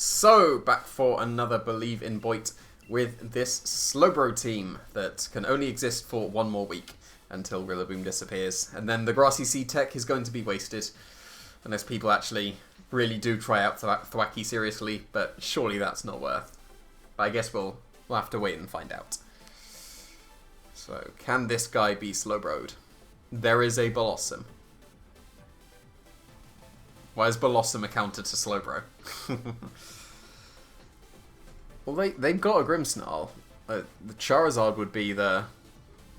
So, back for another Believe in Boyt with this SLOWBRO team that can only exist for one more week until Rillaboom disappears. And then the Grassy Seed tech is going to be wasted unless people actually really do try out Thwacky seriously, but surely that's not worth. But I guess we'll have to wait and find out. So, can this guy be SLOWBRO'd? There is a Blossom. Why is Blossom a counter to SLOWBRO? Well, they've got a Grimmsnarl. The Charizard would be the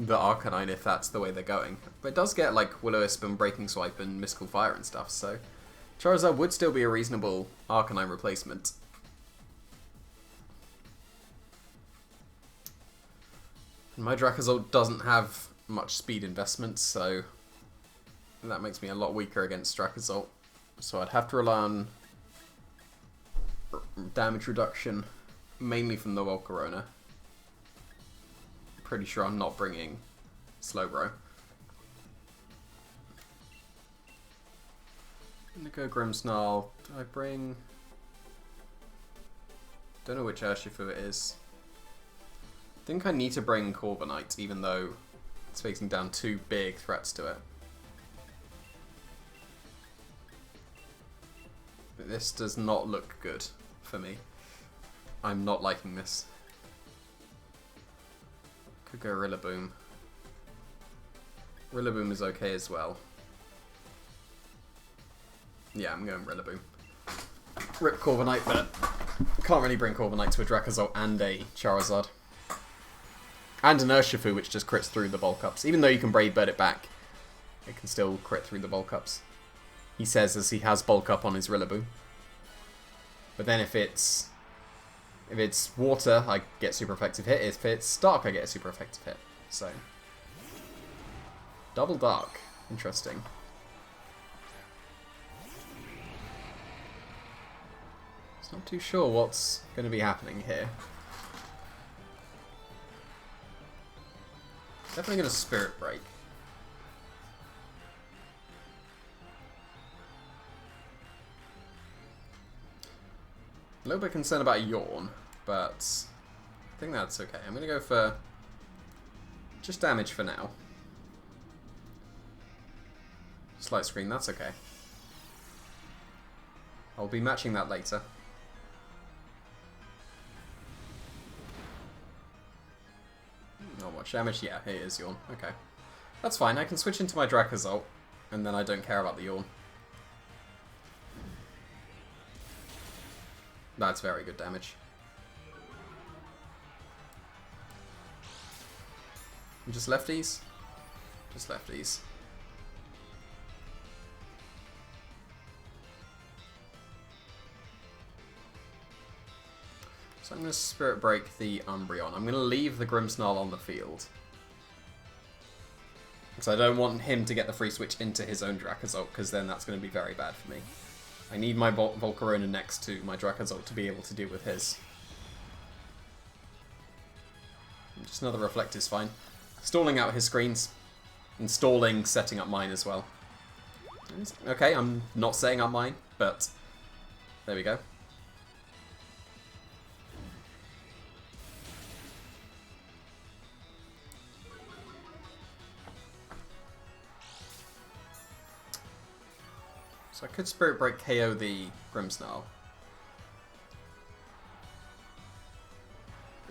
Arcanine if that's the way they're going. But it does get like Will-O-Wisp and Breaking Swipe and Mystical Fire and stuff, so Charizard would still be a reasonable Arcanine replacement. And my Dracozolt doesn't have much speed investment, so that makes me a lot weaker against Dracozolt. So I'd have to rely on damage reduction, mainly from the Volcarona. Pretty sure I'm not bringing SLOWBRO. I'm gonna go Grimmsnarl. Do I bring... Don't know which Urshifu it is. I think I need to bring Corviknight, even though it's facing down two big threats to it. But this does not look good for me. I'm not liking this. Could go Rillaboom. Rillaboom is okay as well. Yeah, I'm going Rillaboom. Rip Corviknight, but can't really bring Corviknight to a Dracozolt and a Charizard. And an Urshifu, which just crits through the Bulk Ups. Even though you can Brave Bird it back, it can still crit through the Bulk Ups. He says as he has Bulk Up on his Rillaboom. But then if it's Water, I get super effective hit. If it's Dark, I get a super effective hit. So, double Dark. Interesting. Just not too sure what's going to be happening here. Definitely going to Spirit Break. A little bit concerned about a Yawn, but I think that's okay. I'm going to go for just damage for now. Slight Screen, that's okay. I'll be matching that later. Not much damage, yeah, it is Yawn. Okay. That's fine, I can switch into my Dracozolt, and then I don't care about the Yawn. That's very good damage. Just lefties? Just lefties. So I'm going to Spirit Break the Umbreon. I'm going to leave the Grimmsnarl on the field. Because I don't want him to get the free switch into his own Dracozolt, because then that's going to be very bad for me. I need my Volcarona next to my Dracozolt to be able to deal with his. Just another Reflect is fine. Stalling out his screens. And stalling setting up mine as well. Okay, I'm not setting up mine, but there we go. So I could Spirit Break KO the Grimmsnarl.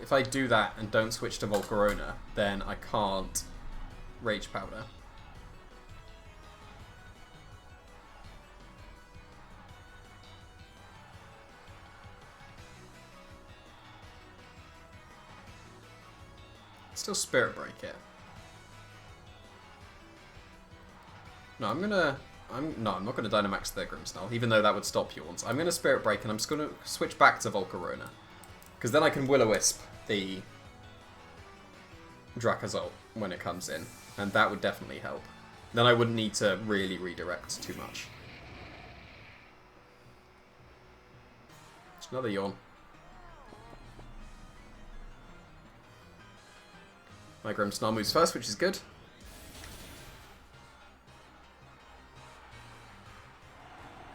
If I do that and don't switch to Volcarona, then I can't Rage Powder. Still Spirit Break it. No, I'm not going to Dynamax the Grimmsnarl, even though that would stop Yawns. I'm going to Spirit Break, and I'm just going to switch back to Volcarona. Because then I can Will-O-Wisp the Dracozolt when it comes in, and that would definitely help. Then I wouldn't need to really redirect too much. Just another Yawn. My Grimmsnarl moves first, which is good.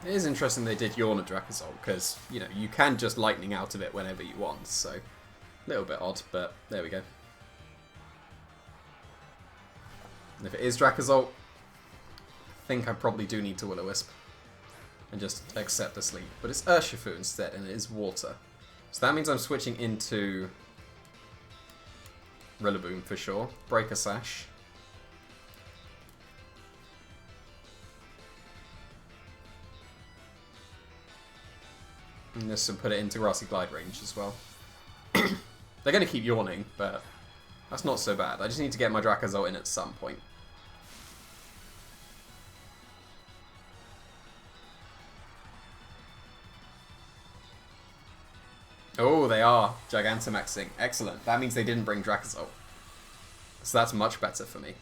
It is interesting they did Yawn at Drakazol, because, you know, you can just lightning out of it whenever you want, so a little bit odd, but there we go. And if it is Drakazol, I think I probably do need to Will-O-Wisp and just accept the sleep. But it's Urshifu instead, and it is water. So that means I'm switching into Rillaboom for sure. Break a Sash. And this will put it into Grassy Glide range as well. They're going to keep yawning, but that's not so bad. I just need to get my Drakazol in at some point. Oh, they are Gigantamaxing. Excellent. That means they didn't bring Drakazol. So that's much better for me.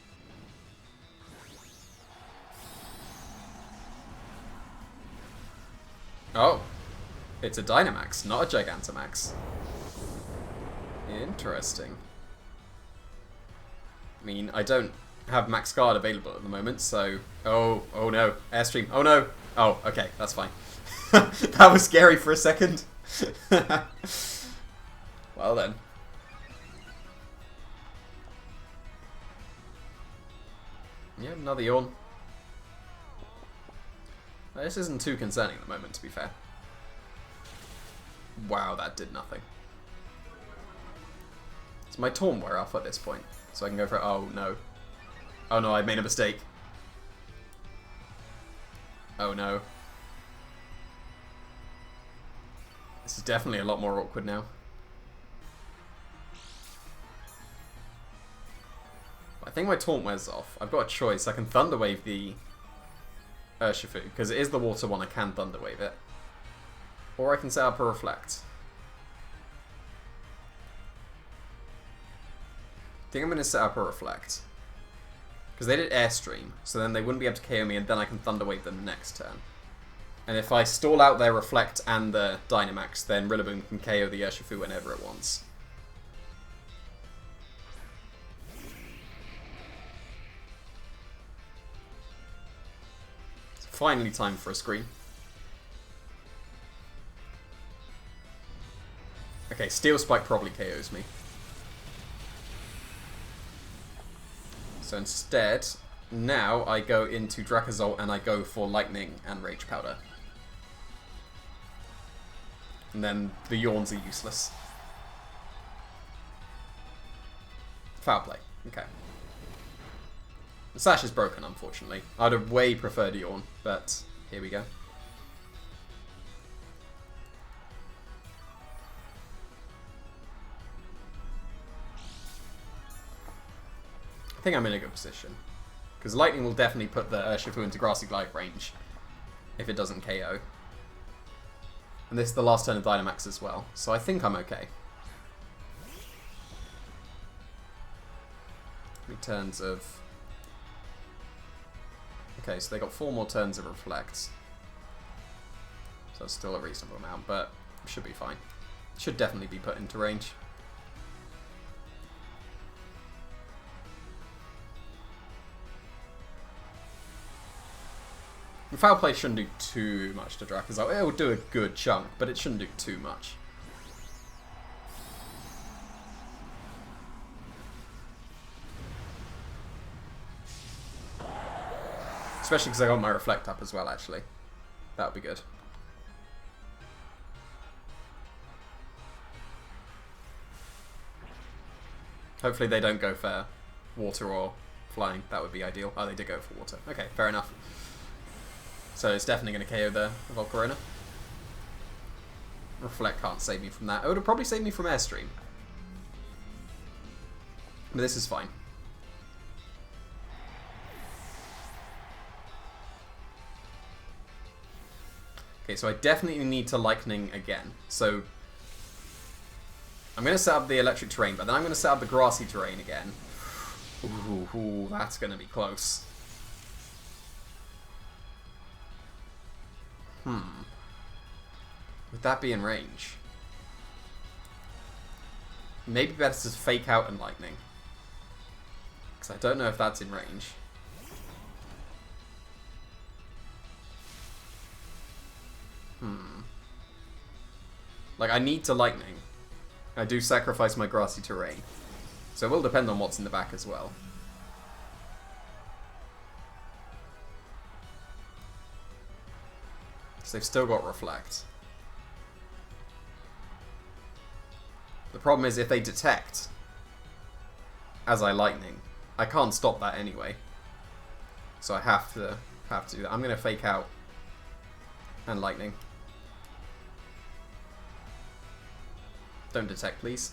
Oh. It's a Dynamax, not a Gigantamax. Interesting. I mean, I don't have Max Guard available at the moment, so... Oh no. Airstream. Oh no. Oh, okay, that's fine. That was scary for a second. Well then. Yeah, another yawn. This isn't too concerning at the moment, to be fair. Wow, that did nothing. So my Taunt wear off at this point, so I can go for... Oh no. Oh no, I made a mistake. Oh no. This is definitely a lot more awkward now. I think my Taunt wears off. I've got a choice. I can Thunder Wave the Urshifu, because it is the water one, I can Thunder Wave it. Or I can set up a Reflect. I think I'm going to set up a Reflect. Because they did Airstream, so then they wouldn't be able to KO me, and then I can Thunder Wave them the next turn. And if I stall out their Reflect and the Dynamax, then Rillaboom can KO the Urshifu whenever it wants. It's finally time for a screen. Okay, Steel Spike probably KOs me. So instead, now I go into Drakazol and I go for Lightning and Rage Powder. And then the Yawns are useless. Foul play. Okay. The Sash is broken, unfortunately. I'd have way preferred Yawn, but here we go. I think I'm in a good position. Because Lightning will definitely put the Urshifu into Grassy Glide range if it doesn't KO. And this is the last turn of Dynamax as well, so I think I'm okay. How many turns of... Okay, so they got 4 more turns of Reflect. So that's still a reasonable amount, but should be fine. Should definitely be put into range. And Foul Play shouldn't do too much to Drakazol. It will do a good chunk, but it shouldn't do too much. Especially because I got my Reflect up as well, actually. That would be good. Hopefully they don't go for water or flying. That would be ideal. Oh, they did go for water. Okay, fair enough. So it's definitely going to KO the Volcarona. Reflect can't save me from that. It would have probably saved me from Airstream. But this is fine. Okay, so I definitely need to Lightning again. So I'm going to set up the electric terrain, but then I'm going to set up the grassy terrain again. Ooh, that's going to be close. Would that be in range? Maybe better to Fake Out and Lightning. Because I don't know if that's in range. Like, I need to lightning. I do sacrifice my grassy terrain. So it will depend on what's in the back as well. So they've still got reflect. The problem is if they detect as I lightning, I can't stop that anyway. So I have to do that. I'm gonna fake out and lightning. Don't detect, please.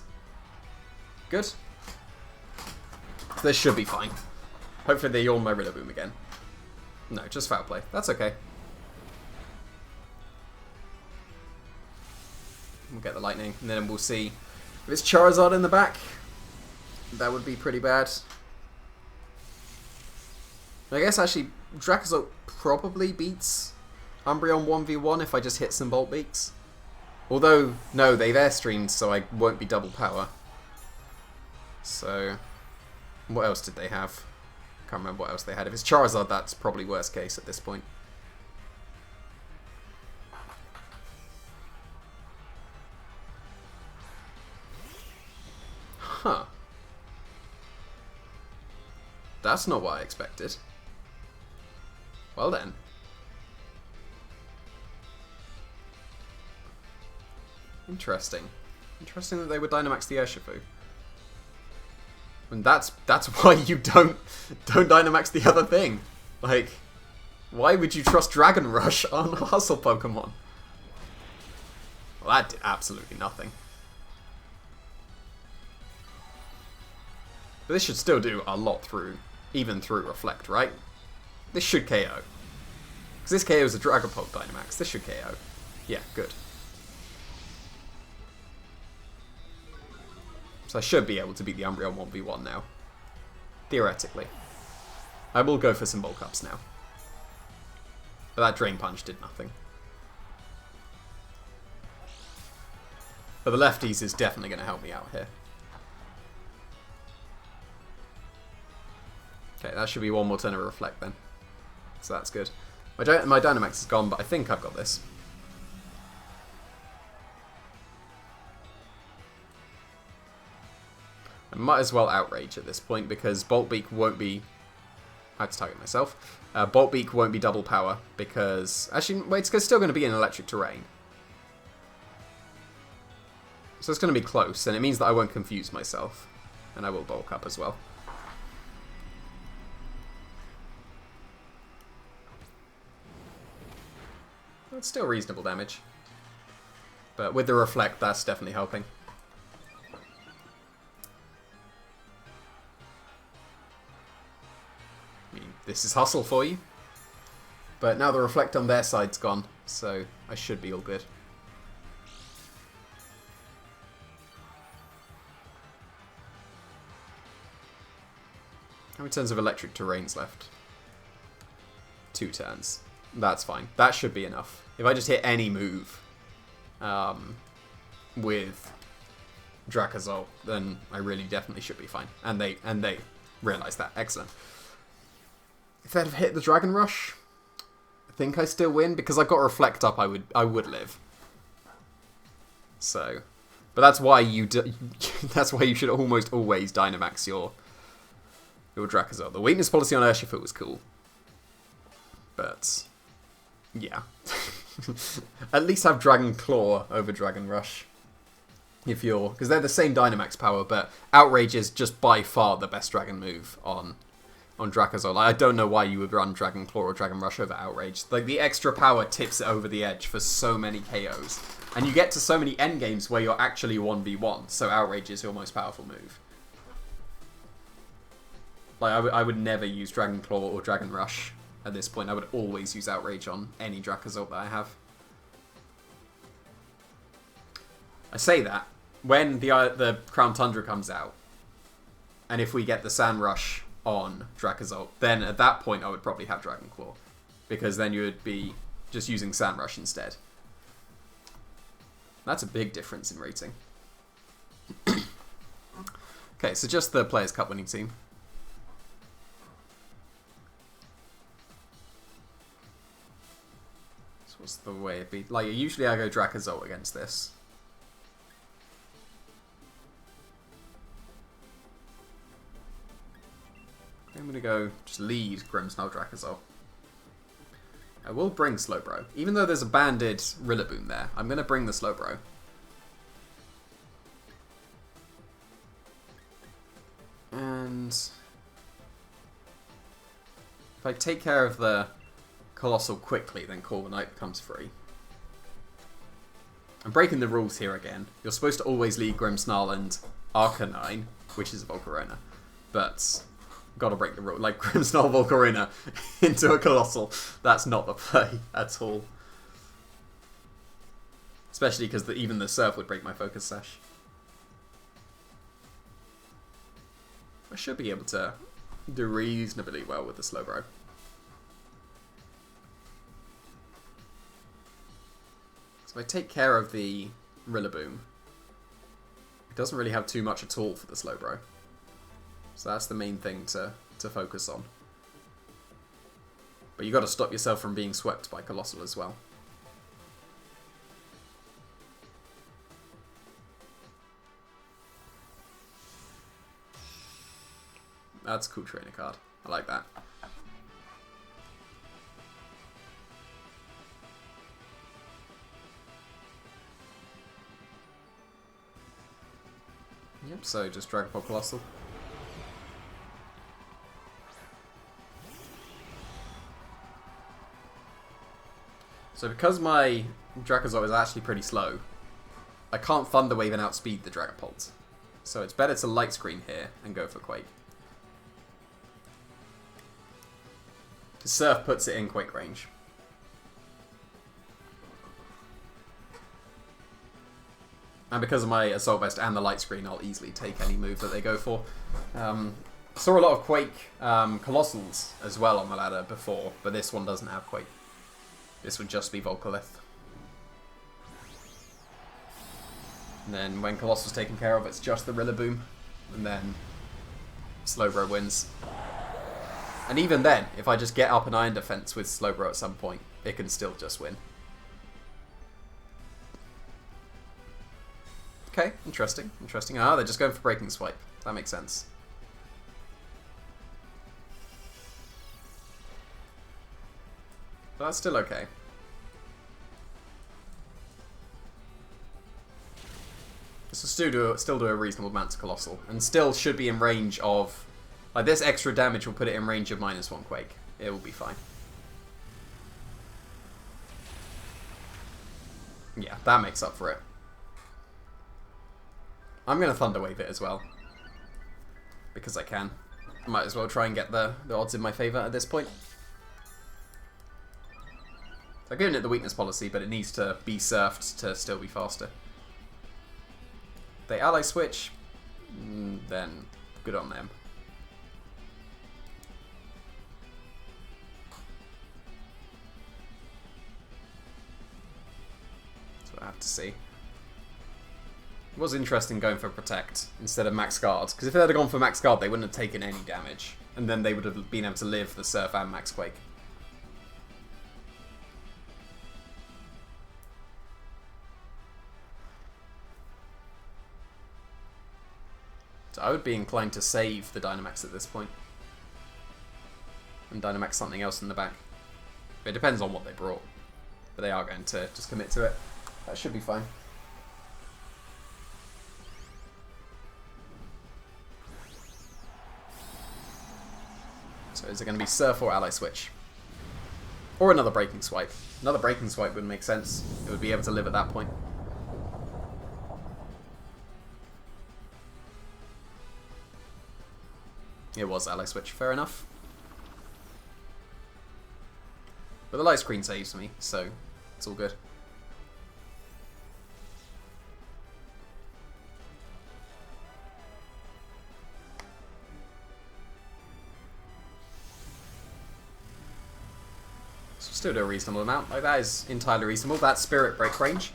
Good. This should be fine. Hopefully they yawn my Rillaboom again. No, just foul play. That's okay. We'll get the lightning, and then we'll see. If it's Charizard in the back, that would be pretty bad. I guess actually Dracozolt probably beats Umbreon 1v1 if I just hit some Bolt Beaks. Although, no, they've Airstreamed, so I won't be double power. So, what else did they have? Can't remember what else they had. If it's Charizard, that's probably worst case at this point. Huh. That's not what I expected. Well then. Interesting. Interesting that they would Dynamax the Urshifu. And that's why you don't Dynamax the other thing. Like, why would you trust Dragon Rush on a Hustle Pokemon? Well, that did absolutely nothing. But this should still do a lot through, even through Reflect, right? This should KO. Because this KO is a Dragapult Dynamax. This should KO. Yeah, good. So I should be able to beat the Umbreon 1v1 now. Theoretically. I will go for some Bulk Ups now. But that Drain Punch did nothing. But the lefties is definitely going to help me out here. Okay, that should be one more turn of Reflect then. So that's good. My Dynamax is gone, but I think I've got this. I might as well Outrage at this point, because Bolt Beak won't be... I had to target myself. Bolt Beak won't be double power, because... Actually, wait, it's still going to be in Electric Terrain. So it's going to be close, and it means that I won't confuse myself. And I will Bulk Up as well. It's still reasonable damage. But with the Reflect, that's definitely helping. I mean, this is hustle for you. But now the Reflect on their side's gone, so I should be all good. How many turns of Electric Terrain's left? 2 turns. That's fine. That should be enough. If I just hit any move with Dracozolt, then I really definitely should be fine. And they realise that. Excellent. If they'd have hit the Dragon Rush, I think I still win. Because I've got Reflect up, I would live. So, but that's why that's why you should almost always Dynamax your Dracozolt. The weakness policy on Urshifu was cool. But yeah. At least have Dragon Claw over Dragon Rush. If you're... Because they're the same Dynamax power, but Outrage is just by far the best Dragon move on Dracozolt. I don't know why you would run Dragon Claw or Dragon Rush over Outrage. Like, the extra power tips it over the edge for so many KOs. And you get to so many endgames where you're actually 1v1, so Outrage is your most powerful move. Like, I would never use Dragon Claw or Dragon Rush at this point. I would always use Outrage on any Dracozolt that I have. I say that when the Crown Tundra comes out, and if we get the Sand Rush on Dracozolt, then at that point I would probably have Dragon Claw, because then you would be just using Sand Rush instead. That's a big difference in rating. Okay, so just the Players' Cup winning team. So what's the way it be? Like, usually I go Dracozolt against this. I'm going to go just lead Grimmsnarl Drakazor. I will bring SLOWBRO. Even though there's a banded Rillaboom there, I'm going to bring the SLOWBRO. And if I take care of the Colossal quickly, then Corviknight becomes free. I'm breaking the rules here again. You're supposed to always lead Grimmsnarl and Arcanine, which is a Volcarona, but gotta break the rule. Like Grimmsnarl Volcarona into a Colossal, that's not the play at all. Especially because even the Surf would break my Focus Sash. I should be able to do reasonably well with the SLOWBRO. So if I take care of the Rillaboom, it doesn't really have too much at all for the SLOWBRO. So that's the main thing to focus on. But you got to stop yourself from being swept by Colossal as well. That's a cool trainer card. I like that. Yep, so just Dragon Ball Colossal. So because my Drakazor is actually pretty slow, I can't Thunder Wave and outspeed the Dragapult. So it's better to Light Screen here and go for Quake. Surf puts it in Quake range. And because of my Assault Vest and the Light Screen, I'll easily take any move that they go for. Saw a lot of Quake Colossals as well on the ladder before, but this one doesn't have Quake. This would just be Volcalith. And then when Colossal's taken care of, it's just the Rillaboom. And then SLOWBRO wins. And even then, if I just get up an Iron Defense with SLOWBRO at some point, it can still just win. Okay, interesting, interesting. Ah, they're just going for Breaking Swipe. That makes sense. But that's still okay. This will still do a reasonable amount to Colossal, and still should be in range of... Like, this extra damage will put it in range of -1 Quake. It will be fine. Yeah, that makes up for it. I'm going to Thunder Wave it as well. Because I can. Might as well try and get the odds in my favour at this point. I've given it the weakness policy, but it needs to be surfed to still be faster. If they ally switch, then good on them. That's what I have to see. It was interesting going for Protect instead of Max Guard, because if they had gone for Max Guard, they wouldn't have taken any damage, and then they would have been able to live the Surf and Max Quake. So I would be inclined to save the Dynamax at this point, and Dynamax something else in the back. But it depends on what they brought, but they are going to just commit to it. That should be fine. So is it going to be Surf or Ally Switch? Or another Breaking Swipe? Another Breaking Swipe would make sense. It would be able to live at that point. It was Ally Switch, fair enough. But the Light Screen saves me, so it's all good. Still do a reasonable amount. Like, that is entirely reasonable. That's Spirit Break range.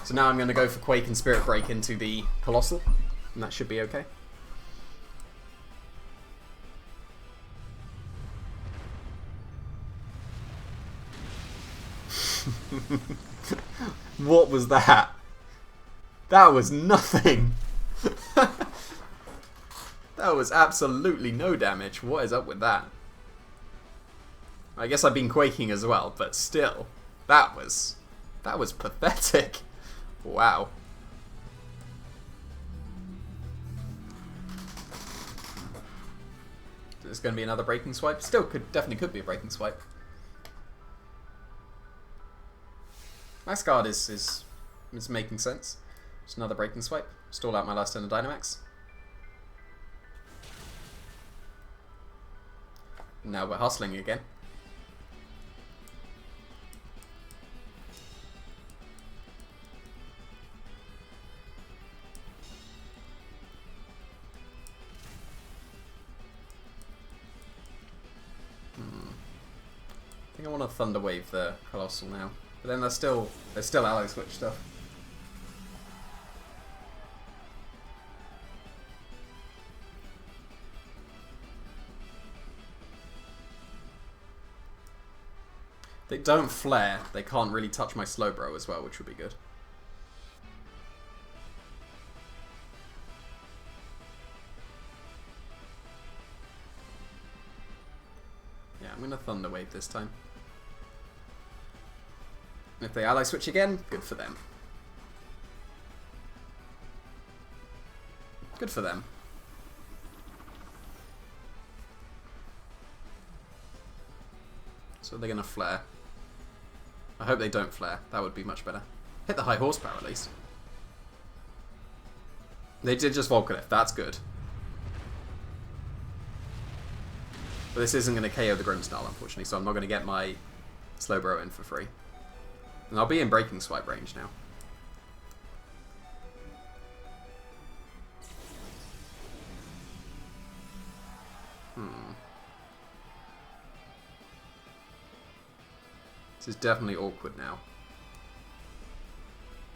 So now I'm going to go for Quake and Spirit Break into the Colossal, and that should be okay. What was that? That was nothing. That That was absolutely no damage. What is up with that? I guess I've been quaking as well, but still. That was pathetic. Wow. Is this going to be another breaking swipe? Still definitely could be a breaking swipe. Max guard is making sense. Just another breaking swipe. Stall out my last turn of Dynamax. Now we're hustling again. I think I want to Thunder Wave the Colossal now. But then there's still Ally Switch stuff. They don't flare, they can't really touch my Slowbro as well, which would be good. Yeah, I'm gonna Thunder Wave this time. If they Ally Switch again, good for them. Good for them. So they're gonna flare. I hope they don't flare. That would be much better. Hit the high horsepower at least. They did just Volcaniff. That's good. But this isn't going to KO the Grimmsnarl, unfortunately, so I'm not going to get my Slowbro in for free. And I'll be in Breaking Swipe range now. This is definitely awkward now.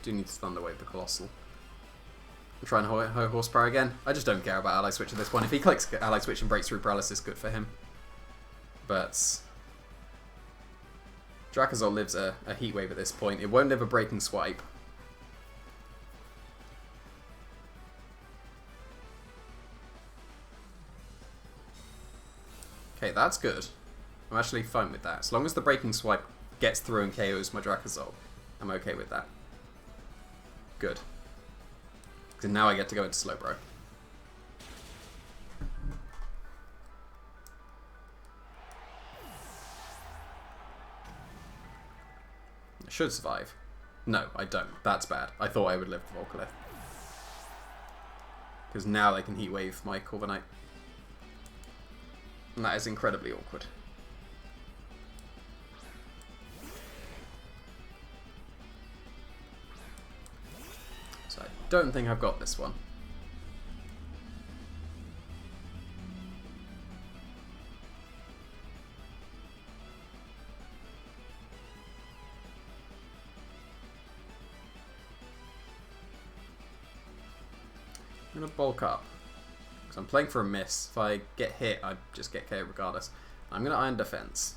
Do need to Thunder Wave the Colossal. I'm trying high horsepower again. I just don't care about Ally Switch at this point. If he clicks Ally Switch and breaks through Paralysis, good for him. But Dracozolt lives a Heat Wave at this point. It won't live a Breaking Swipe. Okay, that's good. I'm actually fine with that. As long as the Breaking Swipe gets through and KOs my Dracozolt, I'm okay with that. Good. Because now I get to go into Slowbro. I should survive. No, I don't. That's bad. I thought I would live the Volcalith. Because now they can Heat Wave my Corviknight. And that is incredibly awkward. So I don't think I've got this one. I'm going to bulk up. Because I'm playing for a miss. If I get hit, I just get KO regardless. I'm going to Iron Defense.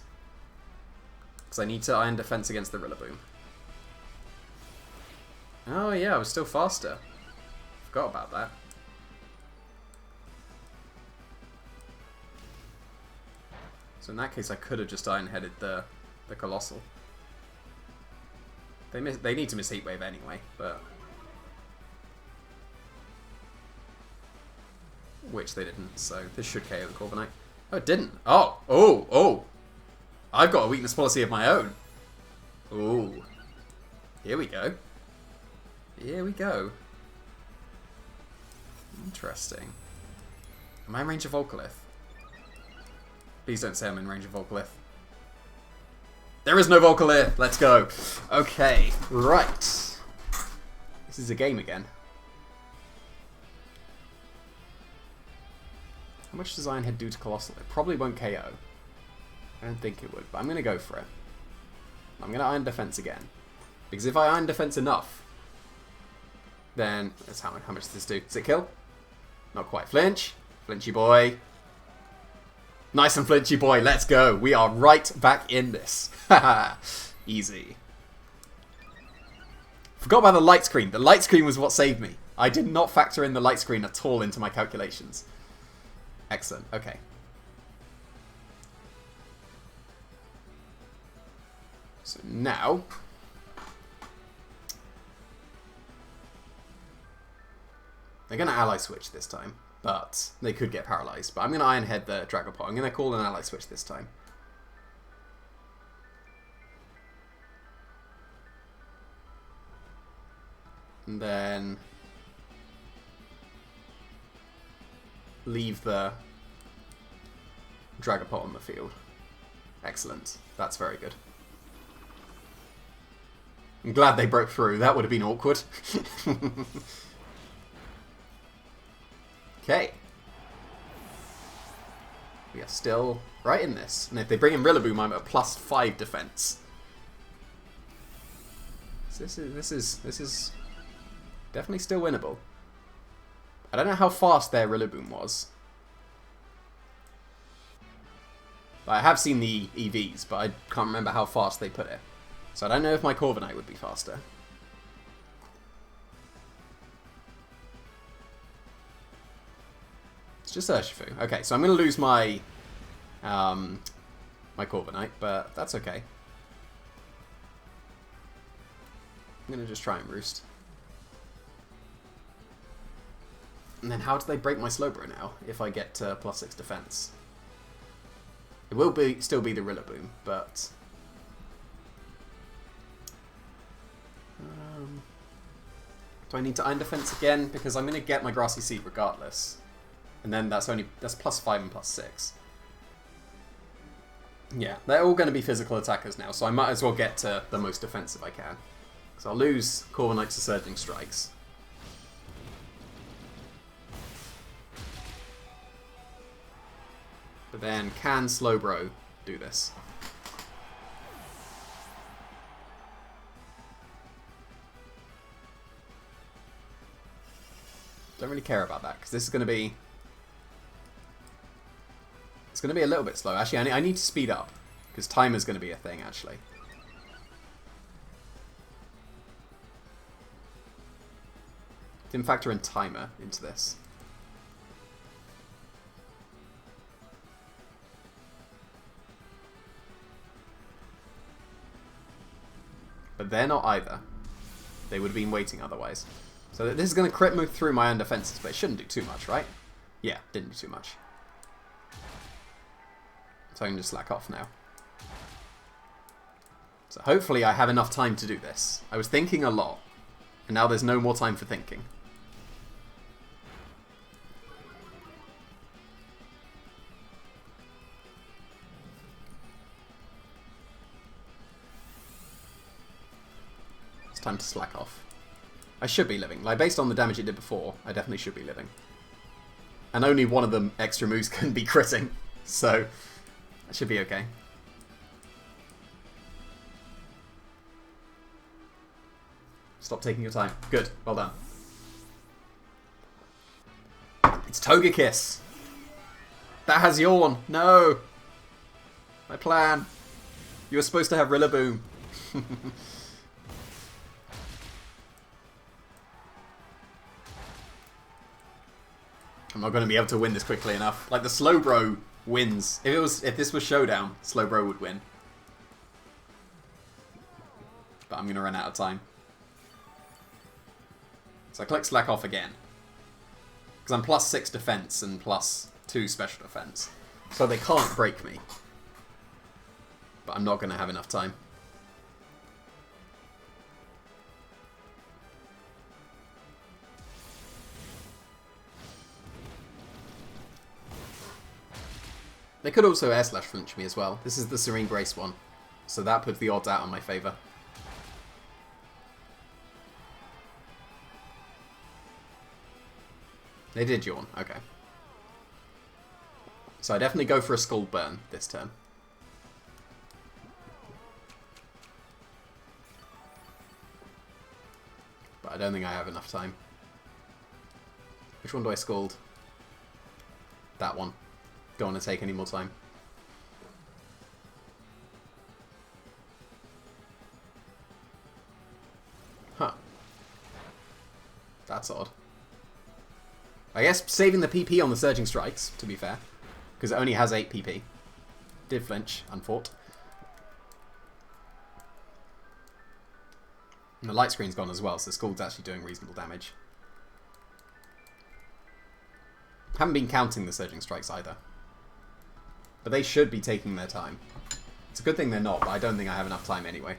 Because I need to Iron Defense against the Rillaboom. Oh yeah, I was still faster. Forgot about that. So in that case, I could have just Iron-Headed the Colossal. They need to miss Heat Wave anyway, but... which they didn't, so this should KO the Corviknight. Oh, it didn't. Oh, oh, oh. I've got a weakness policy of my own. Ooh. Here we go. Here we go. Interesting. Am I in range of Volcalith? Please don't say I'm in range of Volcalith. There is no Volcalith! Let's go. Okay, right. This is a game again. How much does Iron Head do to Colossal? It probably won't KO. I don't think it would, but I'm going to go for it. I'm going to Iron Defense again. Because if I Iron Defense enough, then... that's how much does this do? Does it kill? Not quite. Flinch. Flinchy boy. Nice and flinchy boy. Let's go. We are right back in this. Haha. Easy. Forgot about the light screen. The light screen was what saved me. I did not factor in the light screen at all into my calculations. Excellent. Okay. So now... they're going to ally switch this time, but they could get paralyzed. But I'm going to Iron Head the Dragapult. I'm going to call an ally switch this time. And then leave the Dragapult on the field. Excellent. That's very good. I'm glad they broke through. That would have been awkward. Okay. We are still right in this. And if they bring in Rillaboom, I'm at +5 defense. So this is definitely still winnable. I don't know how fast their Rillaboom was. I have seen the EVs, but I can't remember how fast they put it. So I don't know if my Corviknight would be faster. It's just Urshifu. Okay, so I'm going to lose my my Corviknight, but that's okay. I'm going to just try and roost. And then how do they break my Slowbro now if I get +6 defense? It will still be the Rillaboom, but... do I need to Iron Defense again? Because I'm going to get my Grassy Seed regardless. And then that's +5 and +6. Yeah, they're all going to be physical attackers now, so I might as well get to the most defensive I can. So I'll lose Corviknight to Surging Strikes. But then, can Slowbro do this? Don't really care about that, because this is going to be... it's going to be a little bit slow. Actually, I need to speed up, because time is going to be a thing, actually. Didn't factor in timer into this. But they're not either. They would have been waiting otherwise. So this is going to crit move through my own defenses, but it shouldn't do too much, right? Yeah, didn't do too much. So I can just slack off now. So hopefully I have enough time to do this. I was thinking a lot, and now there's no more time for thinking. It's time to slack off. I should be living. Like, based on the damage it did before, I definitely should be living. And only one of them extra moves can be critting, so that should be okay. Stop taking your time. Good. Well done. It's Togekiss. That has Yawn. No. My plan. You were supposed to have Rillaboom. I'm not going to be able to win this quickly enough. Like, the Slowbro wins. If this was Showdown, Slowbro would win. But I'm going to run out of time. So I click slack off again. Because I'm +6 defense and +2 special defense. So they can't break me. But I'm not going to have enough time. They could also air slash flinch me as well. This is the Serene Grace one. So that puts the odds out on my favour. They did yawn, okay. So I definitely go for a Scald Burn this turn. But I don't think I have enough time. Which one do I Scald? That one. Don't want to take any more time. Huh. That's odd. I guess saving the PP on the Surging Strikes, to be fair. Because it only has 8 PP. Did flinch, unfought. And the light screen's gone as well, so Scald's actually doing reasonable damage. Haven't been counting the Surging Strikes either. But they should be taking their time. It's a good thing they're not, but I don't think I have enough time anyway.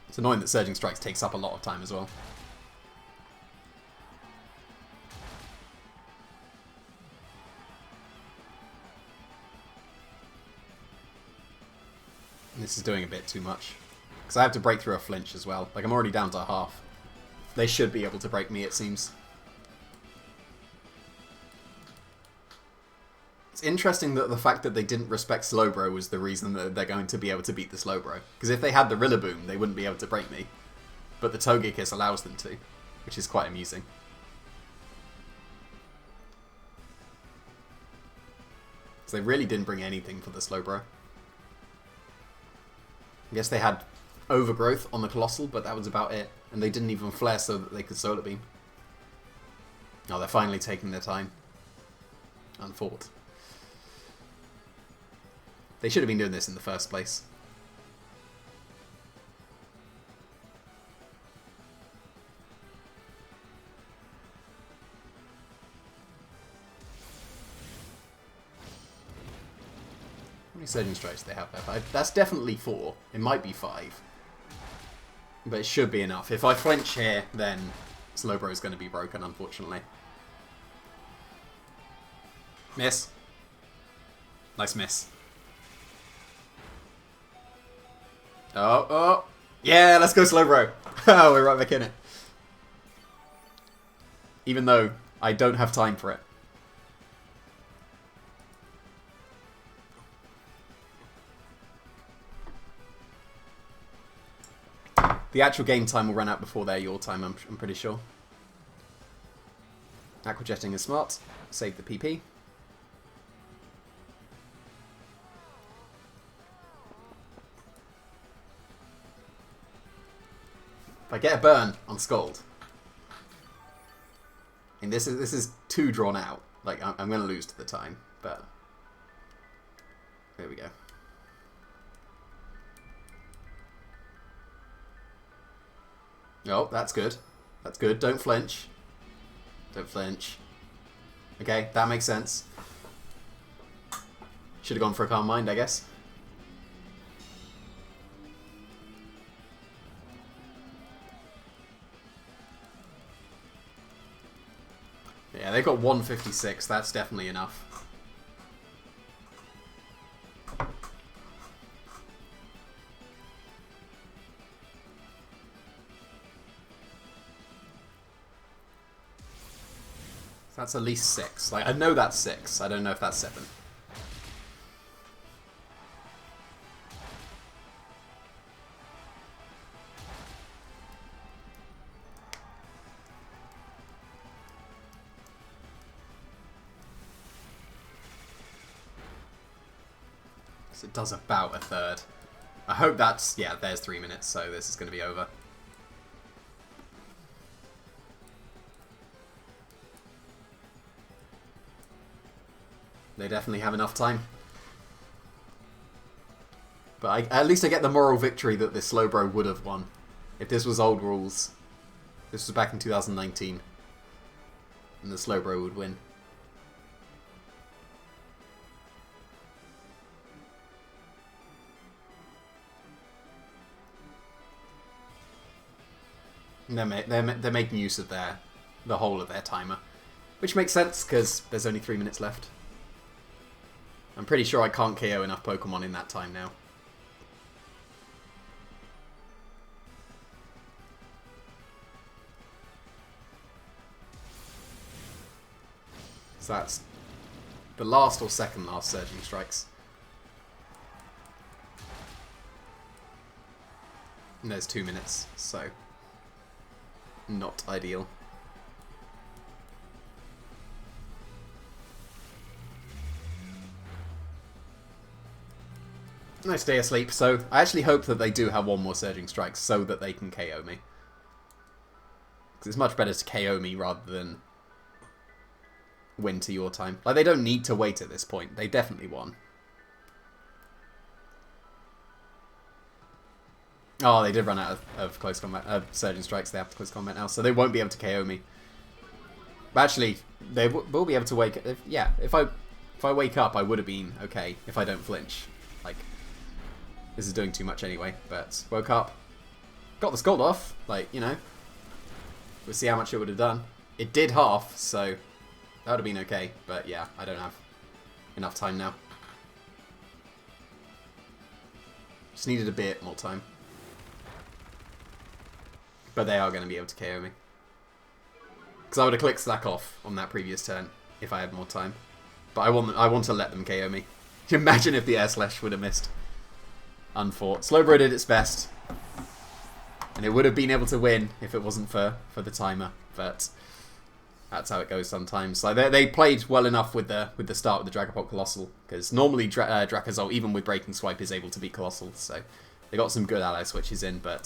It's annoying that Surging Strikes takes up a lot of time as well. This is doing a bit too much. Because I have to break through a flinch as well. Like, I'm already down to half. They should be able to break me, it seems. It's interesting that the fact that they didn't respect SLOWBRO was the reason that they're going to be able to beat the SLOWBRO. Because if they had the Rillaboom, they wouldn't be able to break me. But the Togekiss allows them to, which is quite amusing. So they really didn't bring anything for the SLOWBRO. I guess they had Overgrowth on the Colossal, but that was about it. And they didn't even flare so that they could Solar Beam. Oh, they're finally taking their time. Unfought. They should have been doing this in the first place. How many Surging Strikes do they have there? That's definitely 4. It might be 5. But it should be enough. If I flinch here, then SLOWBRO is going to be broken, unfortunately. Miss. Nice miss. Oh. Yeah, let's go SLOWBRO. Oh, we're right back in it. Even though I don't have time for it. The actual game time will run out before your time, I'm pretty sure. Aqua Jetting is smart. Save the PP. If I get a burn on Scald, and this is too drawn out. Like, I'm going to lose to the time, but there we go. Oh, that's good. That's good. Don't flinch. Don't flinch. Okay, that makes sense. Should have gone for a Calm Mind, I guess. Yeah, they've got 156. That's definitely enough. That's at least 6. Like, I know that's 6. I don't know if that's 7. So it does about a third. I hope that's... Yeah, there's 3 minutes, so this is going to be over. They definitely have enough time. But at least I get the moral victory that this SLOWBRO would have won. If this was old rules. This was back in 2019. And the SLOWBRO would win. And they're making use of the whole of their timer. Which makes sense, because there's only 3 minutes left. I'm pretty sure I can't KO enough Pokemon in that time now. So that's the last or second last Surging Strikes. And there's 2 minutes, so not ideal. I stay asleep, so I actually hope that they do have one more Surging Strike so that they can KO me. Because it's much better to KO me rather than win to your time. Like, they don't need to wait at this point. They definitely won. Oh, they did run out of close combat, surgeon strikes. They have close combat now, so they won't be able to KO me. But actually, they will be able to wake. Yeah, if I wake up, I would have been okay if I don't flinch. Like, this is doing too much anyway. But woke up, got the Scald off. Like, you know, we'll see how much it would have done. It did half, so that would have been okay. But yeah, I don't have enough time now. Just needed a bit more time. But they are going to be able to KO me. Because I would have clicked Slack off on that previous turn if I had more time. But I want to let them KO me. Imagine if the Air Slash would have missed. Unfought. SLOWBRO did its best. And it would have been able to win if it wasn't for the timer. But that's how it goes sometimes. Like they played well enough with the start with the Dragapult Colossal. Because normally Drakazol, even with Breaking Swipe, is able to beat Colossal. So they got some good ally switches in, but